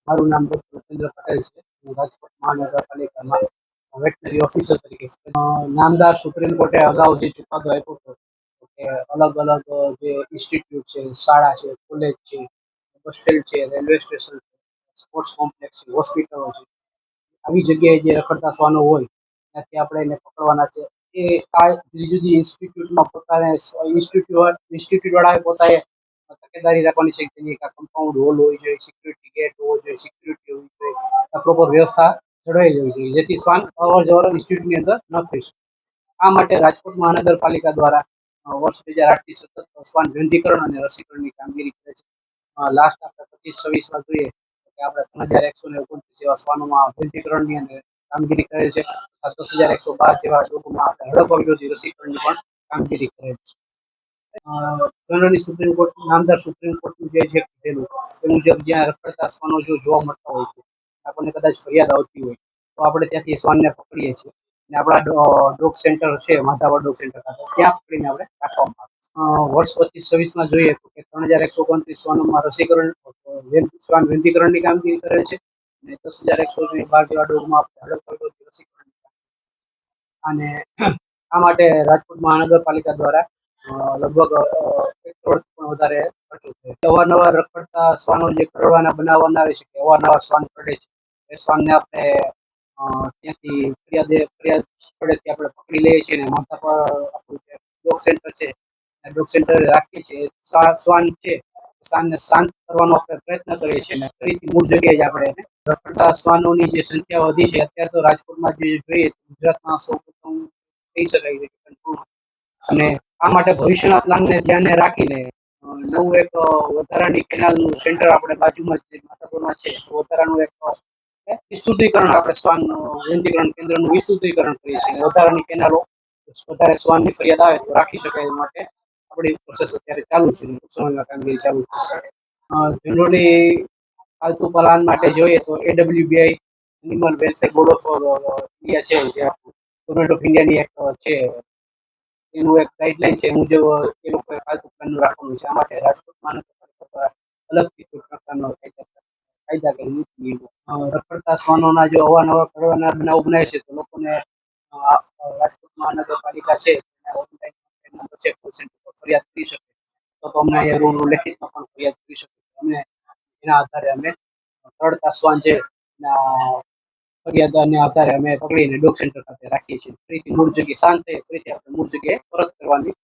મારું નામ ડોક્ટર ભૂપેન્દ્ર પટેલ છે. હું રાજકોટ મહાનગરપાલિકામાં વેટનરી ઓફિસર તરીકે નામદાર સુપ્રીમ કોર્ટે અગાઉ જે ચુકાદો આપ્યો હતો કે અલગ અલગ જે ઇન્સ્ટિટ્યૂટ છે, શાળા છે, કોલેજ છે, હોસ્ટેલ છે, રેલવે સ્ટેશન છે, સ્પોર્ટ્સ કોમ્પ્લેક્સ છે, હોસ્પિટલો છે, આવી જગ્યાએ જે રખડતા શ્વાનો હોય ત્યાંથી આપણે એને પકડવાના છે. એ આ જુદી જુદી ઇન્સ્ટિટ્યૂટમાં પોતાને ઇન્સ્ટિટ્યૂટ વાળાએ પોતાએ તકેદારી રાખવાની છે કે તેની કમ્પાઉન્ડ વોલ હોવી જોઈએ, સિક્યુરિટી ગેટ હોવો જોઈએ, સિક્યુરિટી હોવી જોઈએ, પ્રોપર વ્યવસ્થા જળવાઈ જવી જોઈએ, જેથી શ્વાન અવર જવર ઇન્સ્ટિટ્યૂટની અંદર ન થઈ શકે. આ માટે રાજકોટ મહાનગરપાલિકા દ્વારા વર્ષ 2008થી સતત શ્વાન વંધ્યીકરણ અને રસીકરણની કામગીરી કરે છે. લાસ્ટ આપણે 25-26માં જોઈએ કે આપણે 3129 જેવા શ્વાનોમાં વંધ્યીકરણની અને કામગીરી કરેલ છે. 10,112 જેવા ડોગોમાં આપણે હડપ વિરોધી રસીકરણની પણ કામગીરી કરેલ છે. જનરલી સુપ્રીમ કોર્ટ નામદાર સુપ્રીમ કોર્ટનું જે છે કીધેલું એ મુજબ જ્યાં રખડતા શ્વાનો જો જોવા મળતા હોય છે, આપણને કદાચ ફરિયાદ આવતી હોય તો આપણે ત્યાંથી શ્વાનને પકડીએ છીએ અને આપણા ડોગ સેન્ટર છે, માધાવર ડોગ સેન્ટર ત્યાં પકડીને આપણે રાખવામાં આવે છે. વર્ષ 25-26માં જોઈએ તો કે 3,129 શ્વાનોમાં રસીકરણ શ્વાન વંધ્યીકરણની કામગીરી કરે છે અને 10,112 જેવા ડોગમાં હડપ વિરોધી રસીકરણ અને આ માટે રાજકોટ મહાનગરપાલિકા દ્વારા લગભગ 1 કરોડથી પણ વધારે ખર્ચો થયો છે. અવારનવાર રખડતા શ્વાનો જે કરડવાના બનાવવાના આવે છે કે અવારનવાર શ્વાન કરડે છે, એ શ્વાનને આપણે ત્યાંથી ફરિયાદ સ્થળેથી આપણે પકડી લઈએ છીએ અને માથા પર આપણું જે ડોગ સેન્ટર છે ડોગ સેન્ટર રાખીએ છીએ. શ્વાન છે શ્વાનને શાંત કરવાનો આપણે પ્રયત્ન કરીએ છીએ અને ફરીથી મૂળ જગ્યાએ જ આપણે એને રખડતા શ્વાનોની જે સંખ્યા વધી છે અત્યારે તો રાજકોટમાં જે જોઈએ ગુજરાતમાં સૌપ્રથમ કહી શકાય છે કે અને આ માટે ભવિષ્યના પ્લાનને ધ્યાને રાખીને નવું એક વધારાની કેનાલનું સેન્ટર આપણે બાજુમાં જ માધાપરમાં છે, વધારાનું એક વિસ્તૃતીકરણ આપણે શ્વાન વંધ્યીકરણ કેન્દ્રનું વિસ્તૃતીકરણ કરીએ છીએ. વધારાની કેનાલો વધારે શ્વાનની ફરિયાદ આવે તો રાખી શકાય એ માટે આપણી પ્રોસેસ અત્યારે ચાલુ છે. સમયમાં કામગીરી ચાલુ થશે. જનરલી પાલતુ પ્લાન માટે જોઈએ તો AWBI animal welfare board of India છે, જે ગવર્મેન્ટ ઓફ ઇન્ડિયાની એક છે, એનું એક ગાઈડલાઈન છે મુજબ એ લોકોએ પાલતુ પ્લાન રાખવાનું છે. આ માટે રાજકોટમાં અલગથી કોઈ પ્રકારનો કાયદા કે નીતિ રખડતા શ્વાનોના જો અવારનવાર કરડવાના બનાવ બનાવે છે તો લોકોને રાજકોટ મહાનગરપાલિકા છે ફરિયાદ કરી શકે તો અમને લેખિતમાં પણ ફરિયાદ કરી શકે. અમે એના આધારે અમે કરડતા શ્વાન છે ફરિયાદના આધારે અમે પકડીને ડોગ સેન્ટર ખાતે રાખીએ છીએ. ફરીથી મૂળ જગ્યાએ શાંત થઈ ફરીથી આપણે મૂળ જગ્યાએ પરત કરવાની